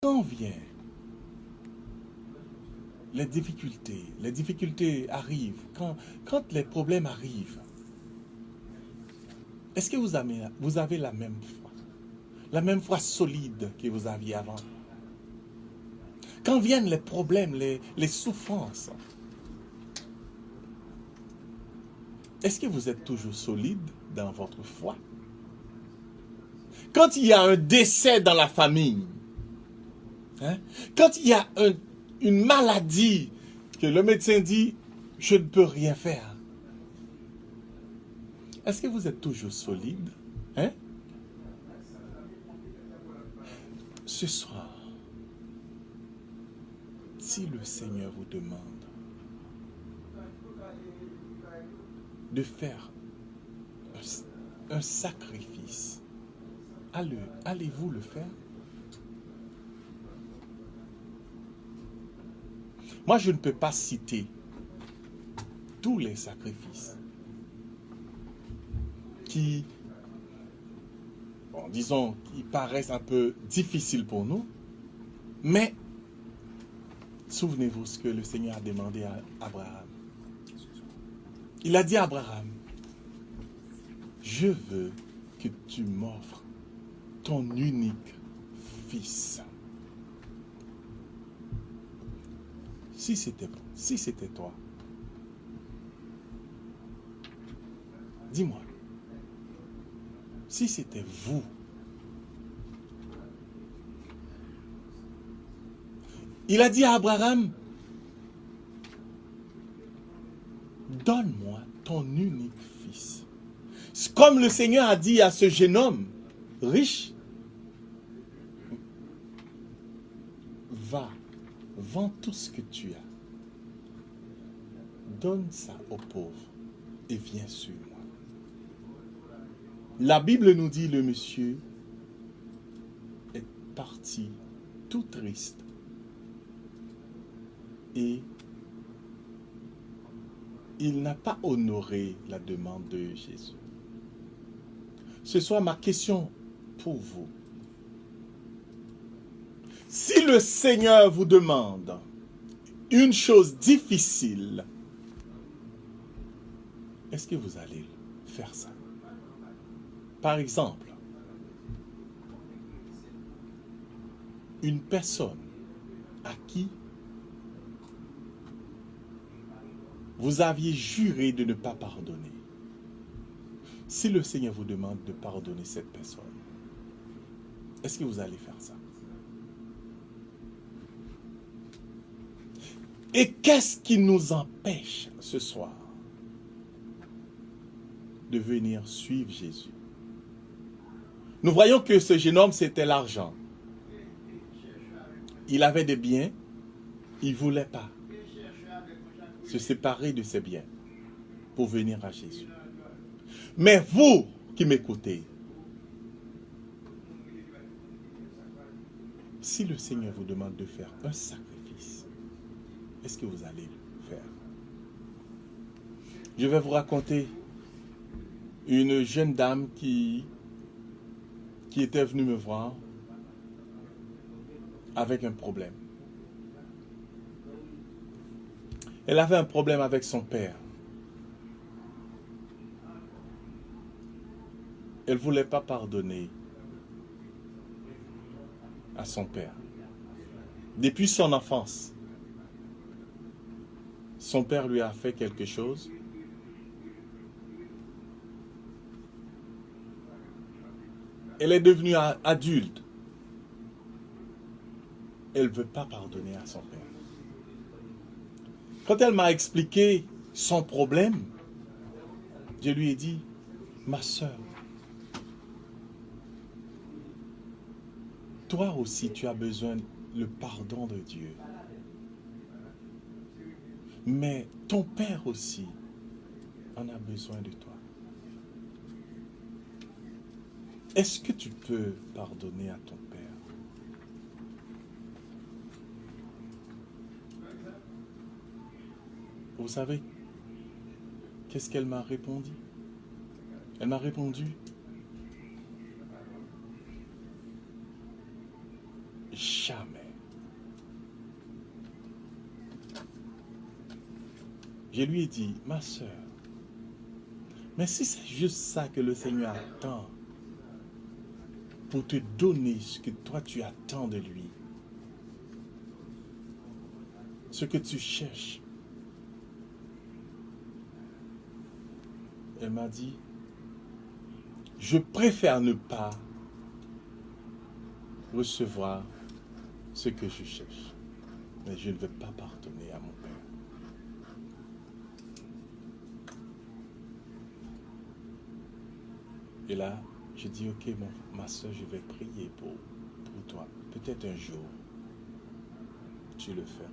quand vient les difficultés arrivent, quand les problèmes arrivent, est-ce que vous avez la même foi solide que vous aviez avant? Quand viennent les problèmes, les souffrances, est-ce que vous êtes toujours solide dans votre foi? Quand il y a un décès dans la famille, hein, quand il y a une maladie que le médecin dit, je ne peux rien faire, est-ce que vous êtes toujours solide? Hein? Ce soir, si le Seigneur vous demande de faire un sacrifice, allez-vous le faire? Moi, je ne peux pas citer tous les sacrifices qui, bon, disons, qui paraissent un peu difficiles pour nous, mais souvenez-vous ce que le Seigneur a demandé à Abraham. Il a dit à Abraham, je veux que tu m'offres ton unique fils. Si c'était toi, dis-moi, si c'était vous, il a dit à Abraham, donne-moi ton unique fils. Comme le Seigneur a dit à ce jeune homme riche, va, vends tout ce que tu as, donne ça aux pauvres et viens sur moi. La Bible nous dit le monsieur est parti tout triste et il n'a pas honoré la demande de Jésus. Ce soir, ma question pour vous. Si le Seigneur vous demande une chose difficile, est-ce que vous allez faire ça? Par exemple, une personne à qui vous aviez juré de ne pas pardonner. Si le Seigneur vous demande de pardonner cette personne, est-ce que vous allez faire ça? Et qu'est-ce qui nous empêche ce soir de venir suivre Jésus? Nous voyons que ce jeune homme, c'était l'argent. Il avait des biens, il ne voulait pas se séparer de ses biens pour venir à Jésus. Mais vous qui m'écoutez, si le Seigneur vous demande de faire un sacrifice, est-ce que vous allez le faire? Je vais vous raconter une jeune dame qui était venue me voir avec un problème. Elle avait un problème avec son père. Elle ne voulait pas pardonner à son père. Depuis son enfance, son père lui a fait quelque chose. Elle est devenue adulte. Elle ne veut pas pardonner à son père. Quand elle m'a expliqué son problème, je lui ai dit, ma soeur, toi aussi tu as besoin du pardon de Dieu. Mais ton père aussi en a besoin de toi. Est-ce que tu peux pardonner à ton père? Vous savez, qu'est-ce qu'elle m'a répondu? Elle m'a répondu, jamais. je lui ai dit, ma soeur, mais si c'est juste ça que le Seigneur attend pour te donner ce que toi tu attends de lui, ce que tu cherches, elle m'a dit, je préfère ne pas recevoir ce que je cherche, mais je ne veux pas pardonner à mon Père. Et là, je dis, ok, ma soeur, je vais prier pour toi. Peut-être un jour, tu le feras.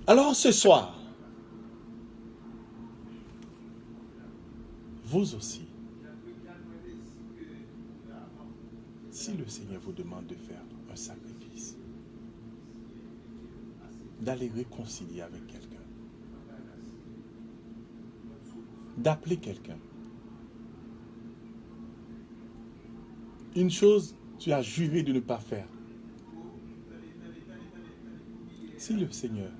Alors ce soir, vous aussi, si le Seigneur vous demande de faire un sacrifice, d'aller réconcilier avec quelqu'un, d'appeler quelqu'un, une chose, tu as juré de ne pas faire. Si le Seigneur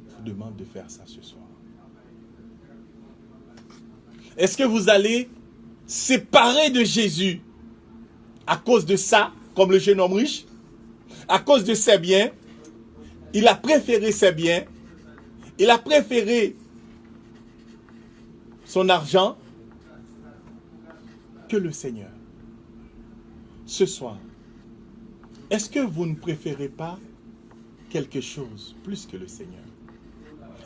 vous demande de faire ça ce soir, est-ce que vous allez séparer de Jésus à cause de ça, comme le jeune homme riche, à cause de ses biens? Il a préféré ses biens, il a préféré son argent que le Seigneur. Ce soir, est-ce que vous ne préférez pas quelque chose plus que le Seigneur?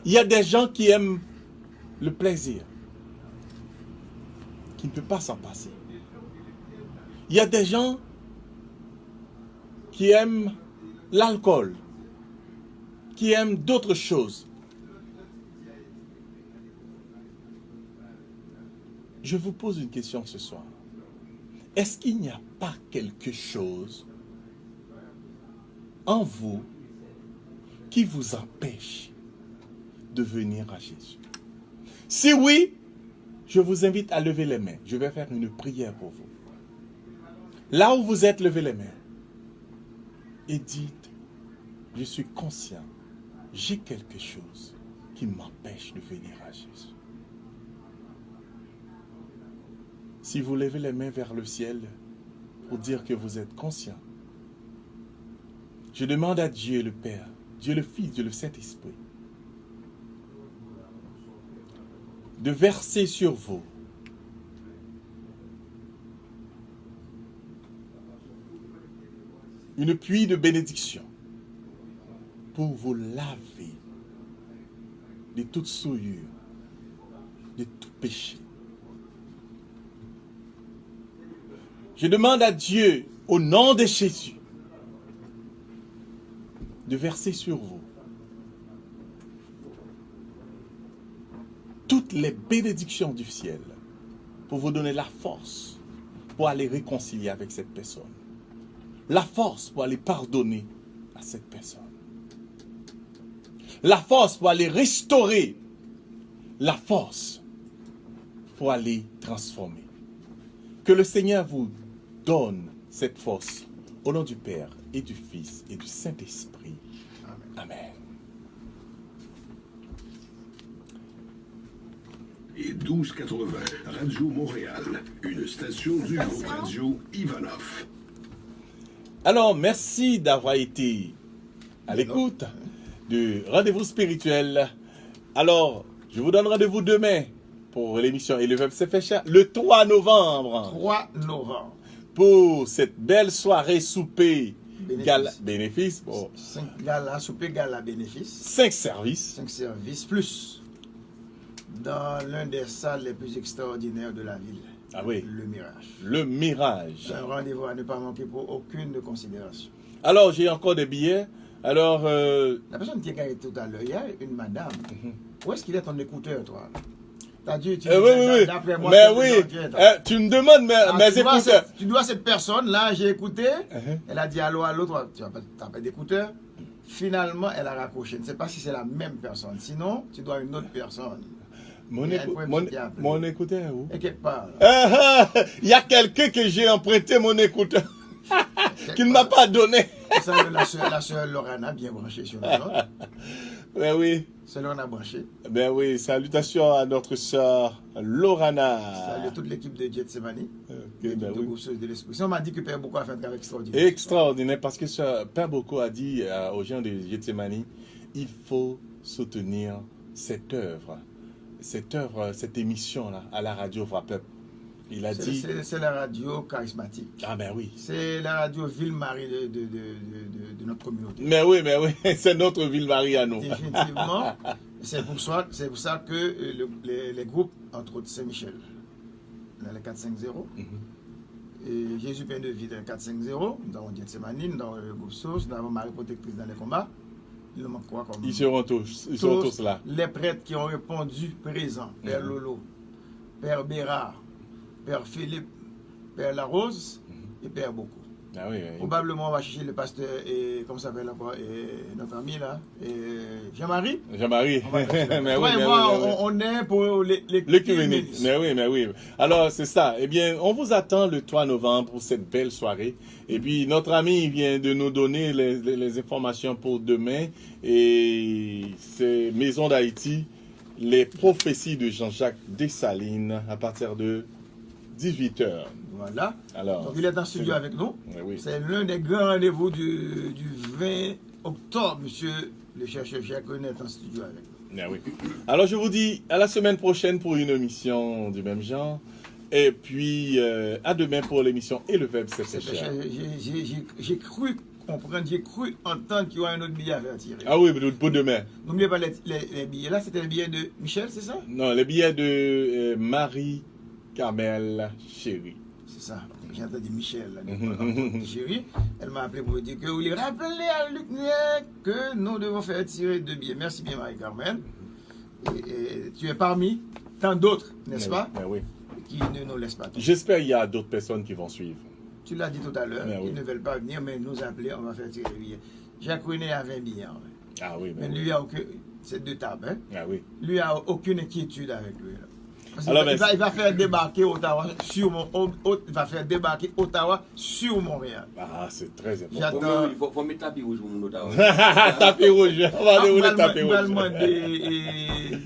Il y a des gens qui aiment le plaisir, qui ne peuvent pas s'en passer. Il y a des gens qui aiment l'alcool, qui aiment d'autres choses. Je vous pose une question ce soir. Est-ce qu'il n'y a pas quelque chose en vous qui vous empêche de venir à Jésus? Si oui, je vous invite à lever les mains. Je vais faire une prière pour vous. Là où vous êtes, levez les mains. Et dites, je suis conscient, j'ai quelque chose qui m'empêche de venir à Jésus. Si vous levez les mains vers le ciel pour dire que vous êtes conscient, je demande à Dieu le Père, Dieu le Fils, Dieu le Saint-Esprit, de verser sur vous une pluie de bénédiction pour vous laver de toute souillure, de tout péché. Je demande à Dieu, au nom de Jésus, de verser sur vous toutes les bénédictions du ciel pour vous donner la force pour aller réconcilier avec cette personne. La force pour aller pardonner à cette personne. La force pour aller restaurer. La force pour aller transformer. Que le Seigneur vous donne cette force au nom du Père et du Fils et du Saint-Esprit. Amen. Et 1280, Radio Montréal, une station du groupe Radio Ivanov. Alors, merci d'avoir été à l'écoute du rendez-vous spirituel. Alors, je vous donne rendez-vous demain pour l'émission Et le Peuple s'est fait cher, le 3 novembre. 3 novembre. Pour cette belle soirée souper Bénéfice. Gala bénéfice. Bon. 5 galas, souper gala bénéfice. 5 services. 5 services plus dans l'un des salles les plus extraordinaires de la ville. Ah oui. Le Mirage. Le Mirage. Un rendez-vous à ne pas manquer pour aucune de considération. Alors, j'ai encore des billets. Alors, La personne qui est gagné tout à l'heure, il y a une madame. Où est-ce qu'il est ton écouteur, toi? T'as dit, oui. d'après moi, Mais oui, tu me demandes mes écouteurs. Tu dois cette personne, là, j'ai écouté. Elle a dit allô, allô, toi, tu n'as pas d'écouteur. Finalement, elle a raccroché. Je ne sais pas si c'est la même personne. Sinon, tu dois une autre personne. Mon écouteur où? Et quelque part. Il y a quelqu'un que j'ai emprunté mon écouteur qui ne m'a pas donné. Ça, la soeur Lorana bien branchée sur le autre. Ben oui. C'est là qu'on a branché. Ben oui, salutations à notre sœur Lorana. Salut toute l'équipe de Getsemani. Ok, ben de oui. Bourseuse de l'Esprit. On m'a dit que Père Boko a fait un travail extraordinaire. Extraordinaire, parce que Père Boko a dit aux gens de Getsemani, il faut soutenir cette œuvre, cette émission-là, à la radio Frappeuple. Il a dit... C'est la radio charismatique. Ah ben oui. C'est la radio Ville-Marie de notre communauté. Mais oui, c'est notre Ville-Marie à nous. Définitivement. C'est pour ça que les groupes, entre autres Saint-Michel, dans les 450, et Jésus Pain de Vie dans les 450, nous avons Getsemani, nous avons le groupe Source, nous avons Marie Protectrice dans les combats. Il nous manque quoi comme... Ils seront tous là. Les prêtres qui ont répondu présents, Père Lolo, Père Bérard, Père Philippe, Père Larose et Père Boko. Ah oui, oui. Probablement, on va chercher le pasteur et, comment ça s'appelle encore, et notre ami là, et Jean-Marie. Jean-Marie. Mais oui, on est pour l'écuménisme. Mais oui. Alors, c'est ça. Eh bien, on vous attend le 3 novembre pour cette belle soirée. Et puis, notre ami vient de nous donner les informations pour demain. Et c'est Maison d'Haïti, les prophéties de Jean-Jacques Dessalines à partir de 18h. Voilà. Alors, donc il est en studio avec nous. Oui. C'est l'un des grands rendez-vous du 20 octobre, monsieur le chercheur Jacques René est en studio avec nous. Oui. Alors je vous dis à la semaine prochaine pour une émission du même genre. Et puis à demain pour l'émission Et le Verbe c'est cher. J'ai cru comprendre, j'ai cru entendre qu'il y aura un autre billet à faire tirer. Ah oui, pour demain. N'oubliez pas les billets. Là, c'était les billets de Michel, c'est ça? Non, les billets de Marie-Carmel Chéri. C'est ça. J'ai entendu Michel, chérie. Elle m'a appelé pour me dire que vous voulez rappeler à Luc Nier que nous devons faire tirer 2 billets. Merci bien, Marie-Carmel. Et tu es parmi tant d'autres, n'est-ce pas? Oui. Qui ne nous laissent pas tomber. J'espère qu'il y a d'autres personnes qui vont suivre. Tu l'as dit tout à l'heure, ils oui. ne veulent pas venir, mais nous appeler, on va faire tirer les billets. Jacques René a 20 billets. Ah oui, mais lui, c'est 2 tables. Hein? Ah oui. Lui n'a aucune inquiétude avec lui. Là. Alors, il va faire débarquer Ottawa sur Montréal. Ah, c'est très important. J'attends. Il faut mettre tapis rouge pour Ottawa. Tapis rouge. On va dérouler tapis rouge. On va demander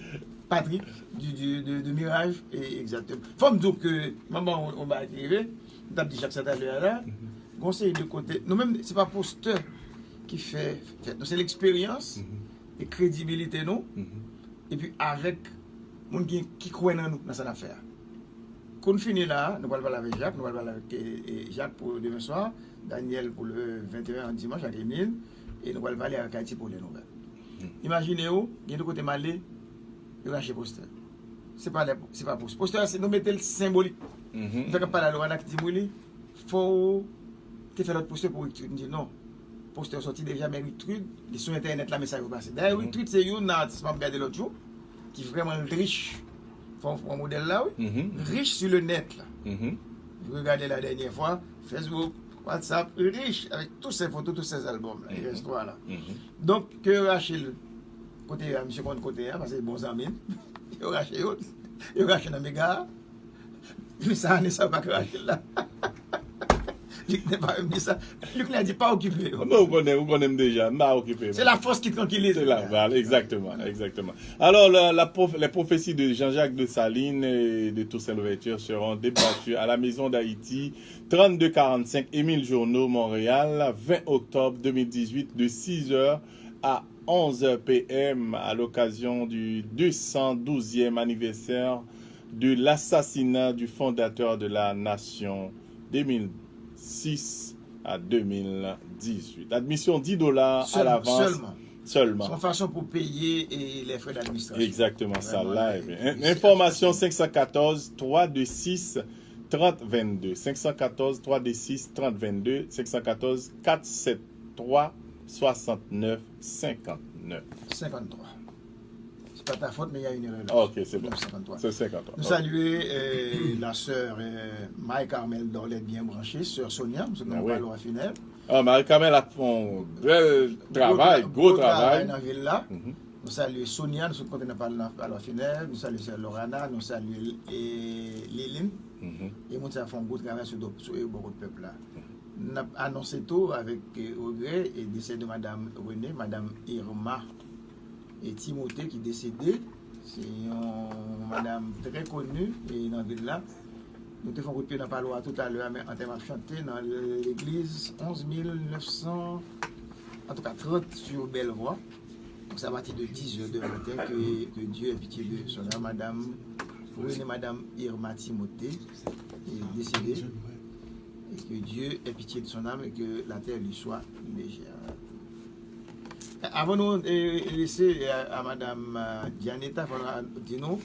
Patrick de Mirage. Exactement. Il faut me dire que, maman, on va arriver. On a dit chaque cette année là. Conseil de côté. Nous-mêmes, ce n'est pas posteur qui fait. C'est l'expérience et crédibilité, nous. Et puis avec. Moun qui croit en nous dans cette affaire. Quand on finit là, nous allons parler avec Jacques, nous allons parler avec Jacques pour demain soir, Daniel pour le 21 dimanche avec Emile, et nous allons parler avec Haïti pour les nouvelles. Imaginez-vous, il y a de côté malé, il y a un poster. C'est pas poster. Poster, c'est nous mettre le symbolique. Nous faisons pas la loi qui dit, il faut faire notre poster pour Richard. On dit non. Poster sorti déjà, mais Richard, il est sur Internet là, mais ça va passer. D'ailleurs, Richard, c'est un artiste, je regardé l'autre jour, qui est vraiment riche. Faut un modèle là, oui. Riche sur le net, là. Vous regardez la dernière fois, Facebook, WhatsApp, riche avec tous ces photos, tous ces albums, là, il reste là. Donc, que Rachel, côté, monsieur Compte côté, parce que c'est bons amis, il Rachel dans mes gars, mais ça n'est pas que Rachel là. Luc n'a pas dit ça. Luc n'a dit pas occupé. Vous connaissez déjà, pas occupé. C'est la force qui tranquillise. C'est là, voilà, exactement. Alors, les prophéties de Jean-Jacques Dessalines et de Toussaint Louverture seront débattues à la Maison d'Haïti, 3245 Émile Journeau, Montréal, 20 octobre 2018, de 6h à 11h p.m. à l'occasion du 212e anniversaire de l'assassinat du fondateur de la nation 2006 à 2018. Admission $10 à l'avance. Seulement. Son façon pour payer les frais d'administration. Exactement, ça là. Information 514 326 3022. 514 326 3022. 514 473 69 59. 53. C'est pas ta faute, mais il y a une erreur. Ok, c'est bon. 53. C'est 53. Nous saluons la sœur Marie-Carmel Dorlet bien branchée, sœur Sonia, nous sommes pas à funèbre. Ah, Marie-Carmel a fait un bel travail, gros travail. Dans la ville là. Nous saluons Sonia, nous sommes contents de parler à la funèbre. Nous saluons sœur Lorana, nous saluons Léline. Et nous avons fait un gros travail sur beaucoup de peuple là. Nous avons annoncé tout avec regret et décès de Madame René, Madame Irma. Et Timothée qui est décédé, c'est une madame très connue et dans la ville là. Nous te faisons couper dans Palois tout à l'heure, mais en termes de chanter dans l'église 11 900, en tout cas 30 sur Bellevoie. Donc c'est à partir de 10h de matin que Dieu ait pitié de son âme, Madame Irma Timothée est décédée. Et que Dieu ait pitié de son âme et que la terre lui soit légère. Avant de laisser à Madame Dianetta, il faudra dire nous